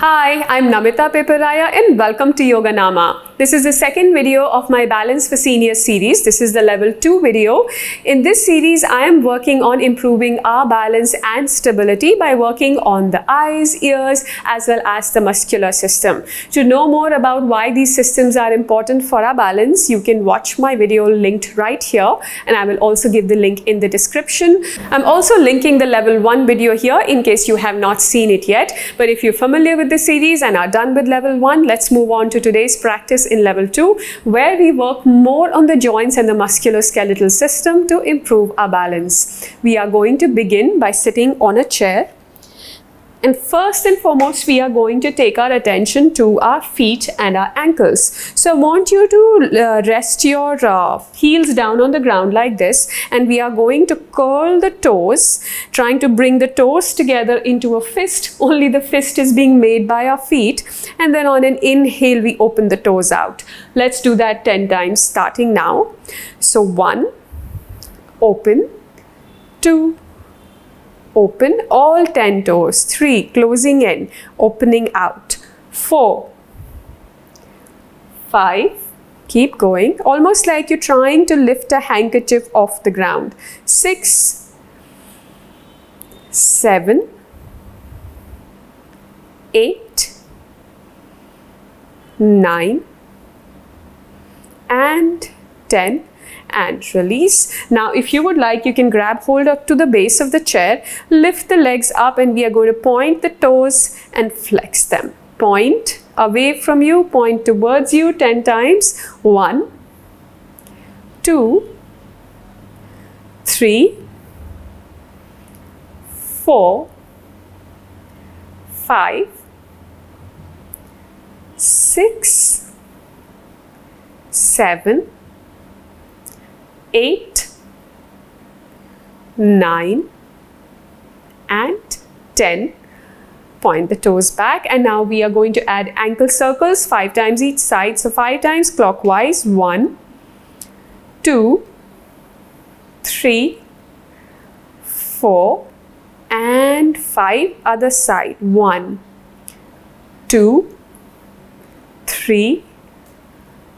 Hi, I'm Namita Peparaya and welcome to Yoganama. This is the second video of my Balance for Seniors series. This is the level 2 video. In this series, I am working on improving our balance and stability by working on the eyes, ears, as well as the muscular system. To know more about why these systems are important for our balance, you can watch my video linked right here, and I will also give the link in the description. I'm also linking the level 1 video here in case you have not seen it yet. But if you're familiar with this series and are done with level 1, let's move on to today's practice in level 2, where we work more on the joints and the musculoskeletal system to improve our balance. We are going to begin by sitting on a chair. And first and foremost, we are going to take our attention to our feet and our ankles. So I want you to rest your heels down on the ground like this, and we are going to curl the toes, trying to bring the toes together into a fist. Only the fist is being made by our feet. And then on an inhale, we open the toes out. Let's do that 10 times starting now. So 1, open, 2, open all 10 toes, 3, closing in, opening out, 4, 5, keep going, almost like you're trying to lift a handkerchief off the ground, 6, 7, 8, 9, and 10. And release. Now, if you would like, you can grab hold up to the base of the chair, lift the legs up, and we are going to point the toes and flex them. Point away from you, point towards you 10 times. 1, 2, 3, 4, 5, 6, 7, 8, 9, and 10. Point the toes back, and now we are going to add ankle circles 5 times each side. So 5 times clockwise. 1, 2, 3, 4, and 5. Other side. 1, 2, 3,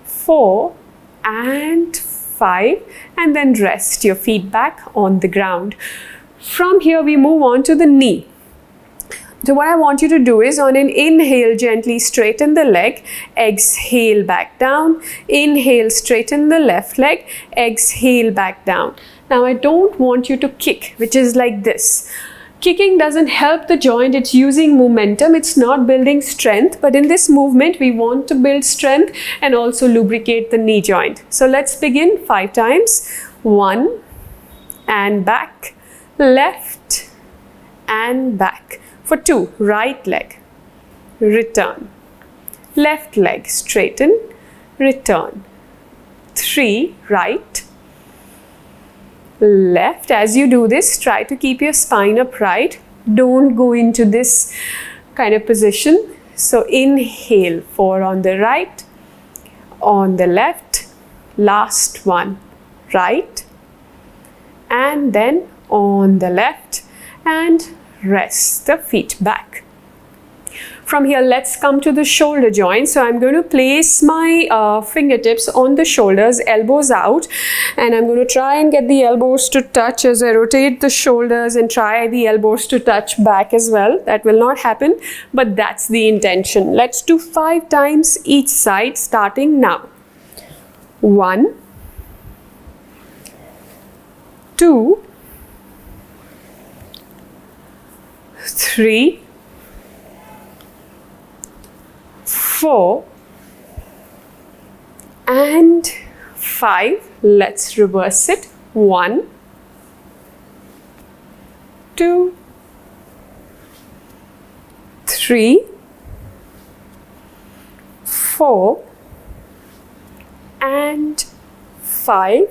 4, and 5, and then rest your feet back on the ground. From here, we move on to the knee. So what I want you to do is, on an inhale, gently straighten the leg, exhale back down, inhale, straighten the left leg, exhale back down. Now I don't want you to kick, which is like this. Kicking doesn't help the joint, it's using momentum, it's not building strength, but in this movement we want to build strength and also lubricate the knee joint. So let's begin 5 times. 1, and back, left, and back. For 2, right leg, return, left leg, straighten, return. 3, right, left. As you do this, try to keep your spine upright. Don't go into this kind of position. So inhale, 4 on the right, on the left, last one, right, and then on the left, and rest the feet back. From here, let's come to the shoulder joint. So I'm going to place my fingertips on the shoulders, elbows out, and I'm going to try and get the elbows to touch as I rotate the shoulders, and try the elbows to touch back as well. That will not happen, but that's the intention. Let's do 5 times each side, starting now. 1, 2, 3, 4, and 5. Let's reverse it. 1, 2, 3, 4, and 5.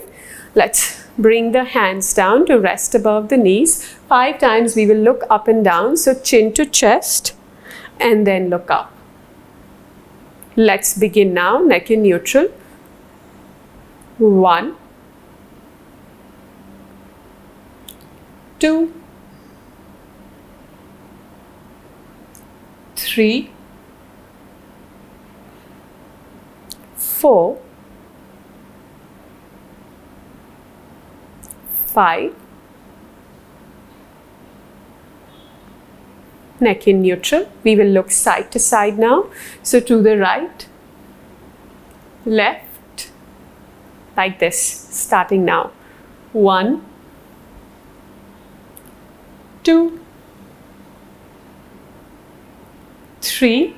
Let's bring the hands down to rest above the knees. 5 times we will look up and down. So chin to chest, and then look up. Let's begin now, neck in neutral. 1, 2, 3, 4, 5, neck in neutral. We will look side to side now. So to the right, left, like this, starting now. 1, 2, 3,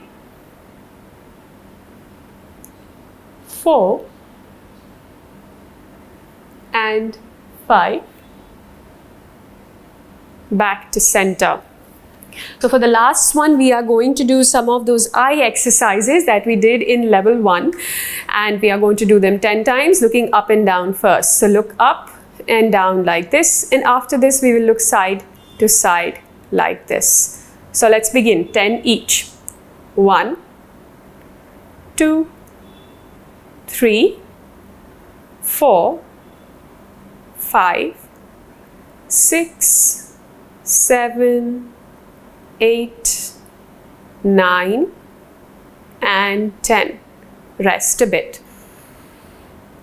4, and 5. Back to center. So for the last one, we are going to do some of those eye exercises that we did in level 1, and we are going to do them 10 times, looking up and down first. So look up and down like this, and after this we will look side to side like this. So let's begin. 10 each. 1, 2, 3, 4, 5, 6, 7, 8, 9, and 10. Rest a bit.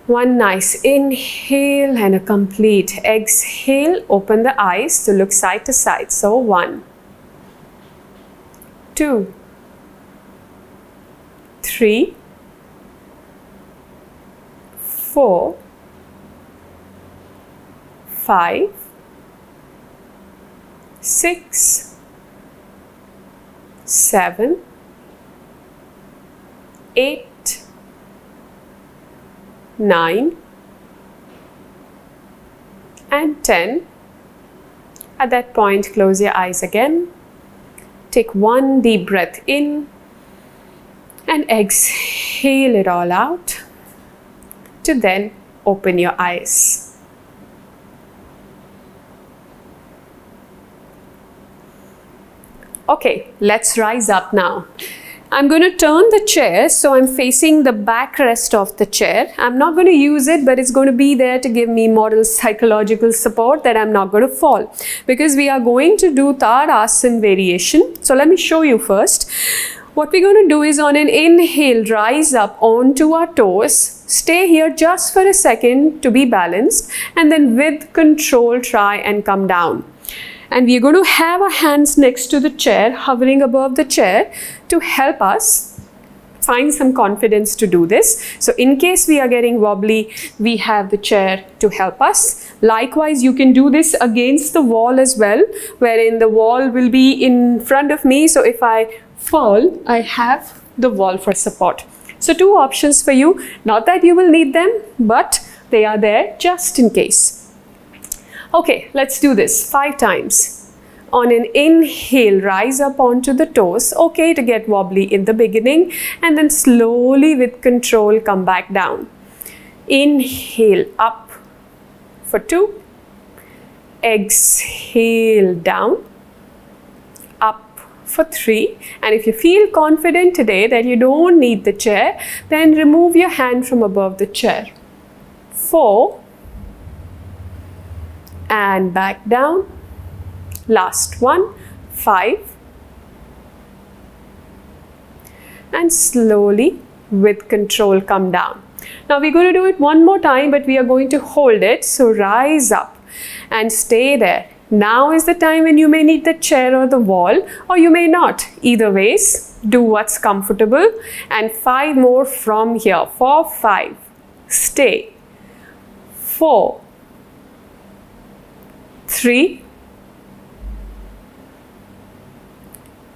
One nice inhale and a complete exhale. Open the eyes to look side to side. So 1, 2, 3, 4, 5, 6, 7, 8, 9, and 10. At that point, close your eyes again. Take one deep breath in and exhale it all out to then open your eyes. Okay, let's rise up now. I'm going to turn the chair so I'm facing the backrest of the chair. I'm not going to use it, but it's going to be there to give me moral psychological support that I'm not going to fall, because we are going to do Lunge Variation. So let me show you first. What we're going to do is, on an inhale, rise up onto our toes. Stay here just for a second to be balanced, and then with control try and come down. And we are going to have our hands next to the chair, hovering above the chair, to help us find some confidence to do this. So in case we are getting wobbly, we have the chair to help us. Likewise, you can do this against the wall as well, wherein the wall will be in front of me. So if I fall, I have the wall for support. So two options for you. Not that you will need them, but they are there just in case. Okay, let's do this 5 times. On an inhale, rise up onto the toes. Okay to get wobbly in the beginning, and then slowly with control come back down. Inhale up for 2. Exhale down. Up for 3. And if you feel confident today that you don't need the chair, then remove your hand from above the chair. 4. And back down. Last one. 5. And slowly with control come down. Now we're going to do it one more time, but we are going to hold it. So rise up and stay there. Now is the time when you may need the chair or the wall, or you may not. Either ways, do what's comfortable. And 5 more from here. 4, 5. Stay. 4, 3,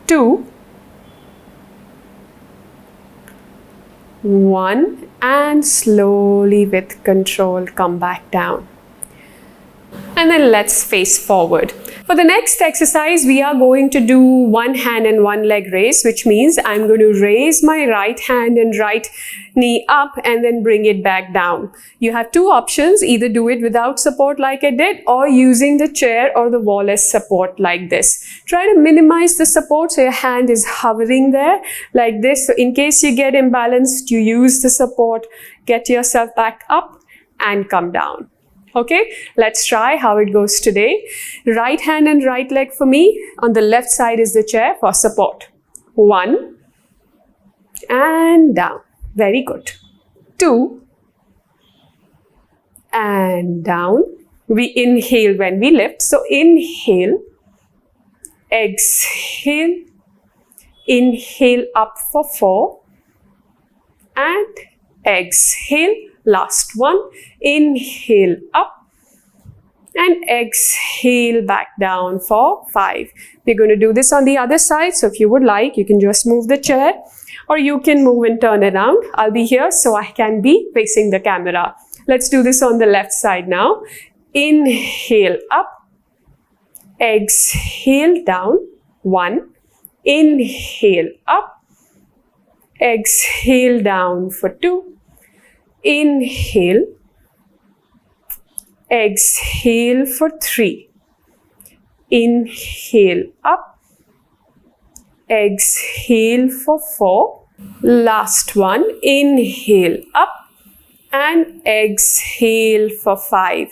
2, 1, and slowly with control come back down. And then let's face forward. For the next exercise, we are going to do one hand and one leg raise, which means I'm going to raise my right hand and right knee up and then bring it back down. You have two options: either do it without support like I did, or using the chair or the wall as support like this. Try to minimize the support so your hand is hovering there like this. So in case you get imbalanced, you use the support, get yourself back up and come down. Okay, let's try how it goes today. Right hand and right leg for me. On the left side is the chair for support. 1 and down. Very good. 2, and down. We inhale when we lift. So inhale, exhale, inhale up for 4, and exhale. Last one, inhale up, and exhale back down for 5. We're going to do this on the other side. So if you would like, you can just move the chair, or you can move and turn around. I'll be here so I can be facing the camera. Let's do this on the left side now. Inhale up, exhale down. 1, inhale up, exhale down for 2, inhale, exhale for 3, inhale up, exhale for 4, last one, inhale up, and exhale for 5.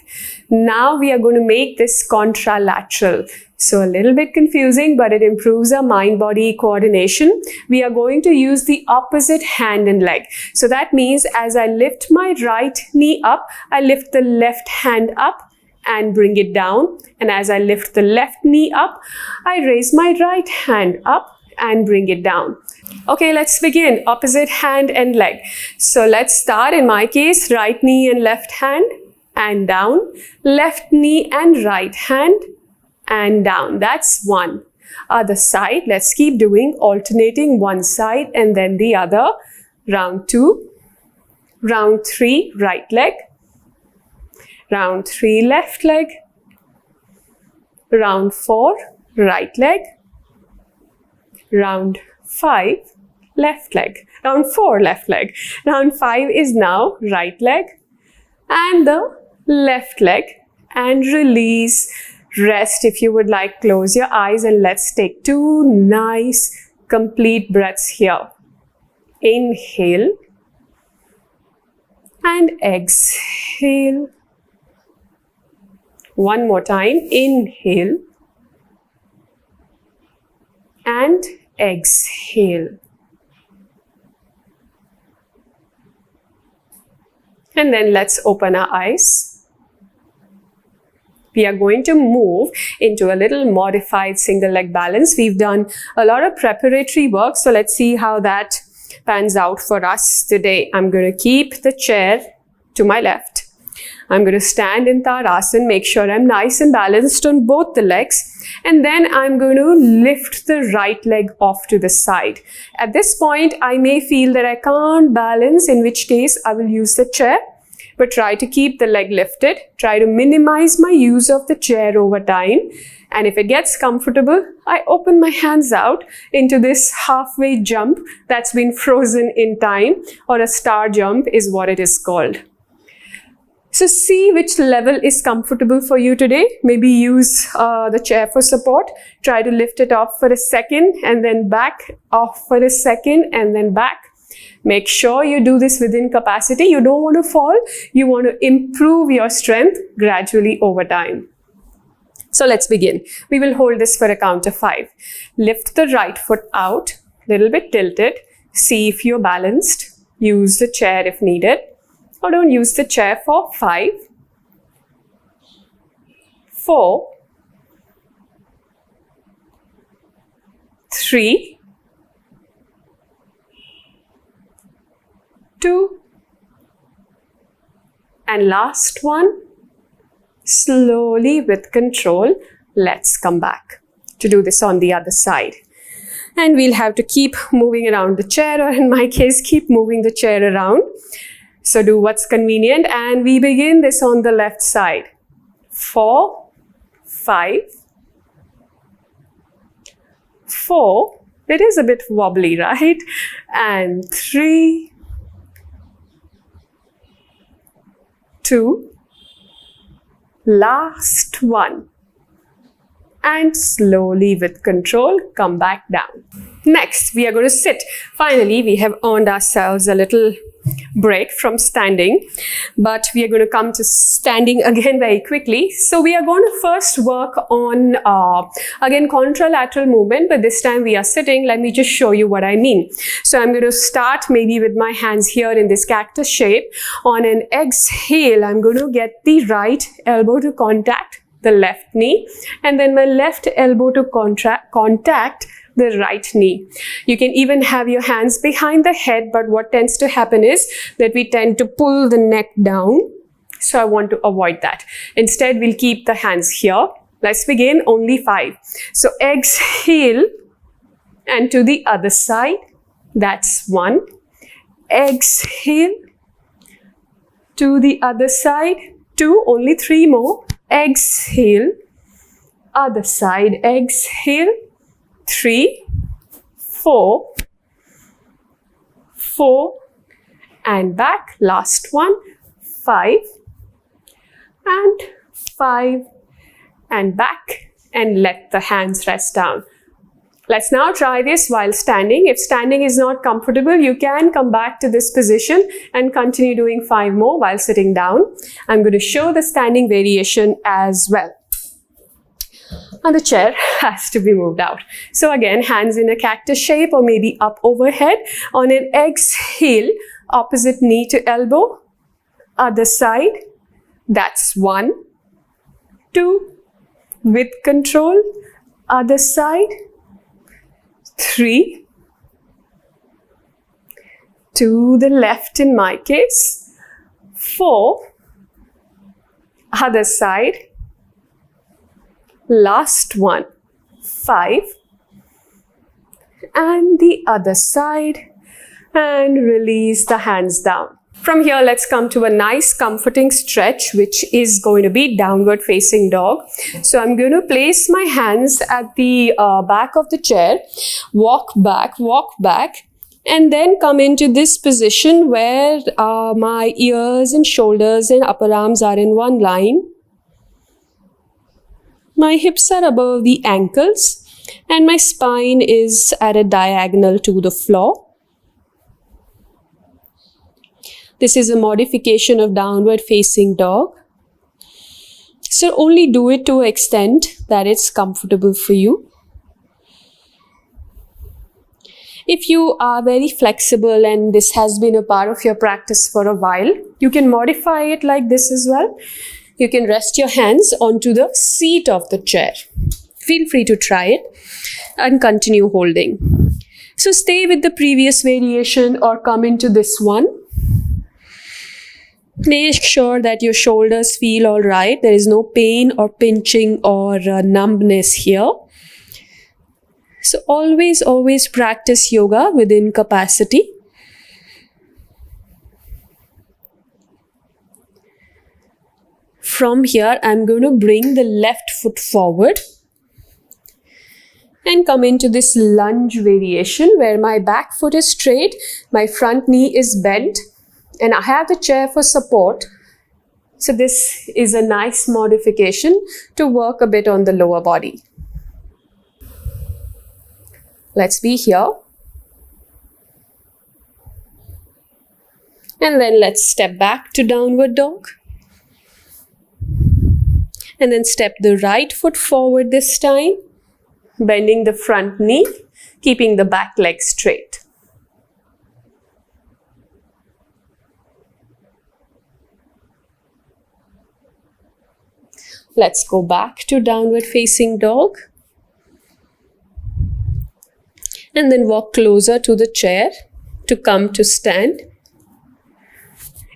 Now we are going to make this contralateral. So a little bit confusing, but it improves our mind-body coordination. We are going to use the opposite hand and leg. So that means as I lift my right knee up, I lift the left hand up and bring it down. And as I lift the left knee up, I raise my right hand up and bring it down. Okay, let's begin. Opposite hand and leg. So let's start, in my case, right knee and left hand and down. Left knee and right hand and down. That's 1. Other side, let's keep doing, alternating one side and then the other. Round 2. Round 3, right leg. Round 3, left leg. Round 4, right leg. Round 5, left leg. Round 4, left leg. Round 5 is now right leg and the left leg, and release. Rest if you would like. Close your eyes and let's take 2 nice complete breaths here. Inhale and exhale. One more time. Inhale and exhale. And then let's open our eyes. We are going to move into a little modified single leg balance. We've done a lot of preparatory work, so let's see how that pans out for us today. I'm going to keep the chair to my left. I'm going to stand in Tadasana, make sure I'm nice and balanced on both the legs, and then I'm going to lift the right leg off to the side. At this point, I may feel that I can't balance, in which case I will use the chair. But try to keep the leg lifted. Try to minimize my use of the chair over time. And if it gets comfortable, I open my hands out into this halfway jump that's been frozen in time, or a star jump is what it is called. So see which level is comfortable for you today. Maybe use the chair for support. Try to lift it up for a second and then back, off for a second and then back. Make sure you do this within capacity. You don't want to fall. You want to improve your strength gradually over time. So let's begin. We will hold this for a count of 5. Lift the right foot out, little bit tilted. See if you're balanced. Use the chair if needed, or don't use the chair for 5, 4, 3, 2, and last one. Slowly with control, let's come back to do this on the other side. And we'll have to keep moving around the chair, or in my case, keep moving the chair around. So do what's convenient, and we begin this on the left side. 4, 5, 4. It is a bit wobbly, right? And 3, 2, last one, and slowly with control come back down. Next, we are going to sit. Finally, we have earned ourselves a little break from standing, but we are going to come to standing again very quickly. So we are going to first work on again contralateral movement, but this time we are sitting. Let me just show you what I mean. So I'm going to start maybe with my hands here in this cactus shape. On an exhale, I'm going to get the right elbow to contact the left knee, and then my left elbow to contact the right knee. You can even have your hands behind the head, but what tends to happen is that we tend to pull the neck down. So I want to avoid that. Instead, we'll keep the hands here. Let's begin, only 5. So exhale and to the other side. That's 1. Exhale to the other side. 2, only 3 more. Exhale, other side, exhale. 3, 4, and back. Last one, 5, and 5, and back, and let the hands rest down. Let's now try this while standing. If standing is not comfortable, you can come back to this position and continue doing 5 more while sitting down. I'm going to show the standing variation as well. And the chair has to be moved out. So again, hands in a cactus shape or maybe up overhead. On an exhale, opposite knee to elbow, other side. That's 1, 2, with control, other side. 3, to the left in my case. 4, other side. Last one, 5, and the other side, and release the hands down. From here, let's come to a nice comforting stretch, which is going to be downward facing dog. So I'm going to place my hands at the back of the chair, walk back, and then come into this position where my ears and shoulders and upper arms are in one line. My hips are above the ankles and my spine is at a diagonal to the floor. This is a modification of downward facing dog. So only do it to an extent that it's comfortable for you. If you are very flexible and this has been a part of your practice for a while, you can modify it like this as well. You can rest your hands onto the seat of the chair. Feel free to try it and continue holding. So stay with the previous variation or come into this one. Make sure that your shoulders feel all right. There is no pain or pinching or numbness here. So always practice yoga within capacity. From here, I'm going to bring the left foot forward and come into this lunge variation where my back foot is straight, my front knee is bent, and I have the chair for support. So this is a nice modification to work a bit on the lower body. Let's be here. And then let's step back to downward dog. And then step the right foot forward this time, bending the front knee, keeping the back leg straight. Let's go back to downward facing dog. And then walk closer to the chair to come to stand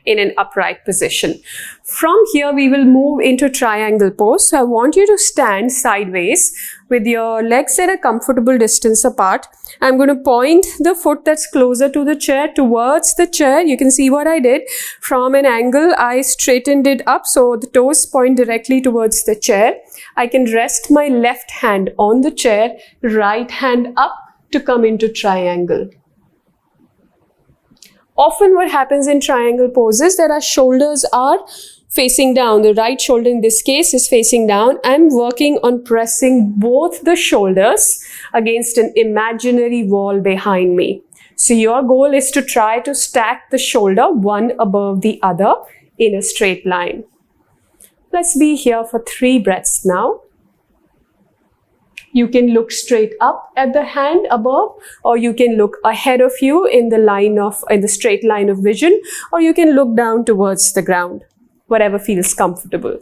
in an upright position. From here, we will move into triangle pose. So I want you to stand sideways with your legs at a comfortable distance apart. I'm going to point the foot that's closer to the chair towards the chair. You can see what I did. From an angle, I straightened it up so the toes point directly towards the chair. I can rest my left hand on the chair, right hand up to come into triangle. Often what happens in triangle poses that our shoulders are facing down. The right shoulder in this case is facing down. I'm working on pressing both the shoulders against an imaginary wall behind me. So your goal is to try to stack the shoulder one above the other in a straight line. Let's be here for 3 breaths now. You can look straight up at the hand above, or you can look ahead of you in the straight line of vision, or you can look down towards the ground, whatever feels comfortable.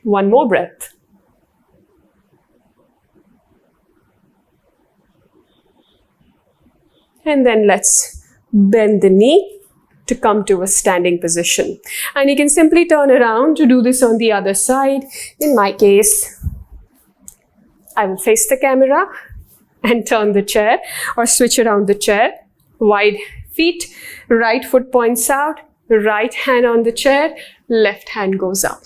1 more breath. And then let's bend the knee to come to a standing position. And you can simply turn around to do this on the other side. In my case, I will face the camera and turn the chair or switch around the chair. Wide feet, right foot points out, right hand on the chair, left hand goes up.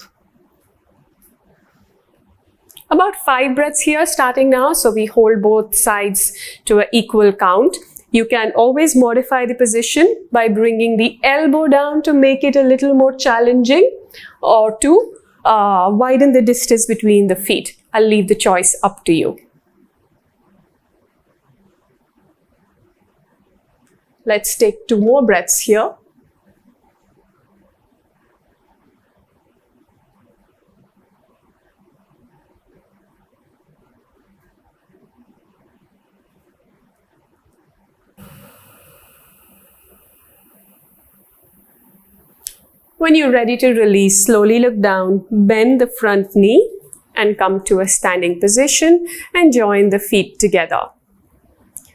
About 5 breaths here starting now. So we hold both sides to an equal count. You can always modify the position by bringing the elbow down to make it a little more challenging, or to widen the distance between the feet. I'll leave the choice up to you. Let's take 2 more breaths here. When you're ready to release, slowly look down, bend the front knee and come to a standing position and join the feet together.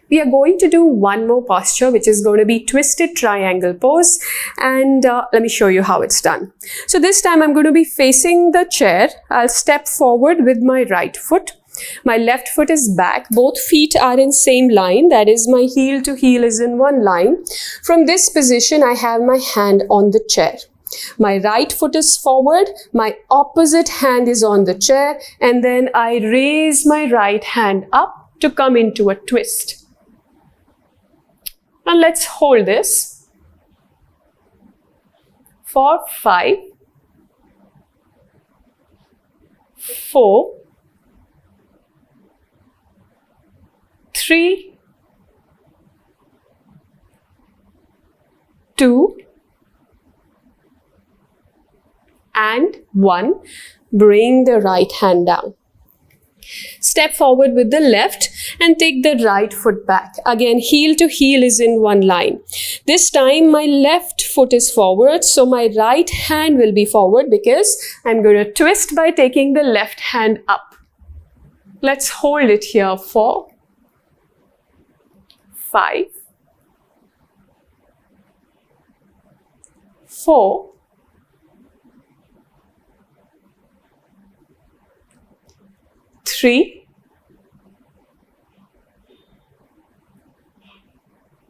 We are going to do 1 more posture, which is going to be twisted triangle pose, and let me show you how it's done. So this time I'm going to be facing the chair. I'll step forward with my right foot. My left foot is back. Both feet are in same line. That is, my heel to heel is in one line. From this position, I have my hand on the chair. My right foot is forward, my opposite hand is on the chair, and then I raise my right hand up to come into a twist. And let's hold this for 5, 4, 3, 2, and 1. Bring the right hand down. Step forward with the left and take the right foot back. Again, heel to heel is in one line. This time my left foot is forward, so my right hand will be forward because I'm going to twist by taking the left hand up. Let's hold it here for 5, 4, 3,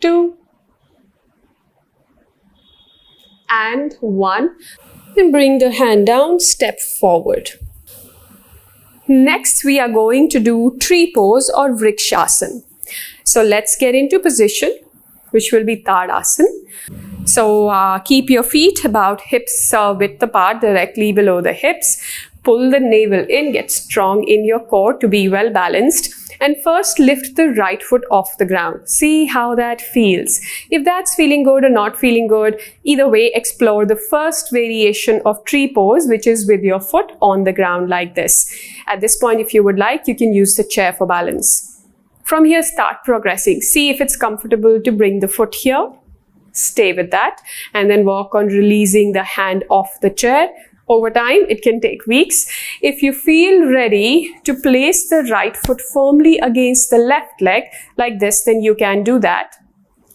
2, and 1. Then bring the hand down, step forward. Next, we are going to do tree pose or vrikshasana. So let's get into position, which will be Tadasana. So keep your feet about hips width apart, directly below the hips. Pull the navel in, get strong in your core to be well balanced. And first lift the right foot off the ground. See how that feels. If that's feeling good or not feeling good, either way, explore the first variation of tree pose, which is with your foot on the ground like this. At this point, if you would like, you can use the chair for balance. From here, start progressing. See if it's comfortable to bring the foot here. Stay with that. And then work on releasing the hand off the chair. Over time, it can take weeks. If you feel ready to place the right foot firmly against the left leg like this, then you can do that.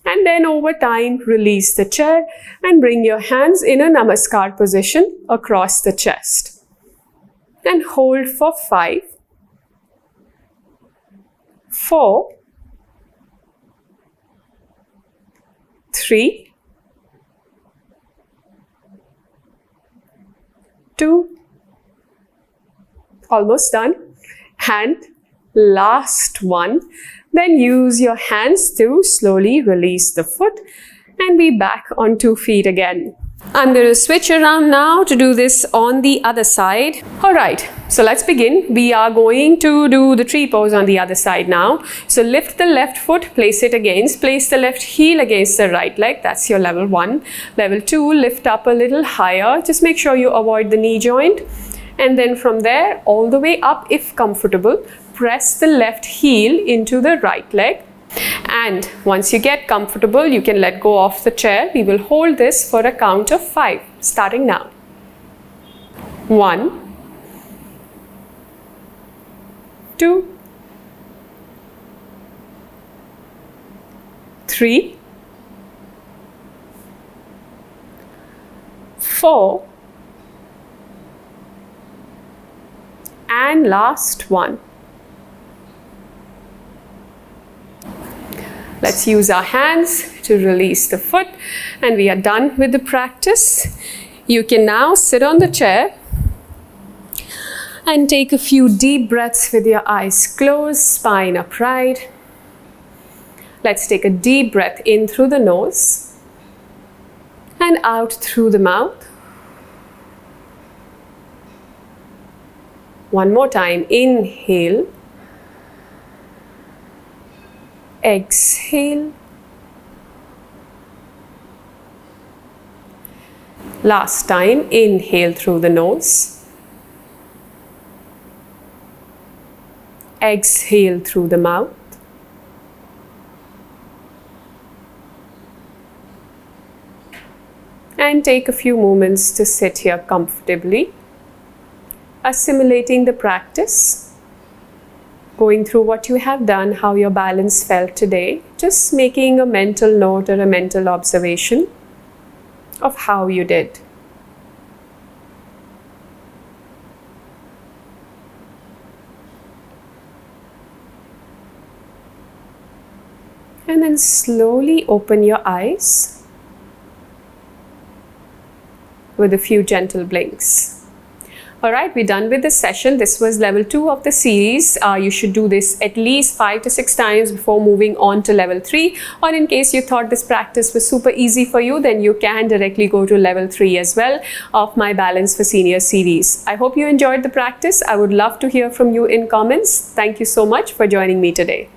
And then over time, release the chair and bring your hands in a namaskar position across the chest. And hold for 5, 4, 3, 2, almost done, and last one. Then use your hands to slowly release the foot and be back on 2 feet again. I'm going to switch around now to do this on the other side. Alright, so let's begin. We are going to do the tree pose on the other side now. So lift the left foot, place it against, place the left heel against the right leg. That's your level 1. Level 2, lift up a little higher. Just make sure you avoid the knee joint. And then from there, all the way up if comfortable, press the left heel into the right leg. And once you get comfortable, you can let go of the chair. We will hold this for a count of 5, starting now. 1, 2, 3, 4, and last one. Let's use our hands to release the foot, and we are done with the practice. You can now sit on the chair and take a few deep breaths with your eyes closed, spine upright. Let's take a deep breath in through the nose and out through the mouth. One more time, inhale. Exhale. Last time, inhale through the nose. Exhale through the mouth. And take a few moments to sit here comfortably, assimilating the practice. Going through what you have done, how your balance felt today, just making a mental note or a mental observation of how you did. And then slowly open your eyes with a few gentle blinks. Alright, we're done with this session. This was level 2 of the series. You should do this at least 5 to 6 times before moving on to level 3. Or in case you thought this practice was super easy for you, then you can directly go to level 3 as well of my Balance for Seniors series. I hope you enjoyed the practice. I would love to hear from you in comments. Thank you so much for joining me today.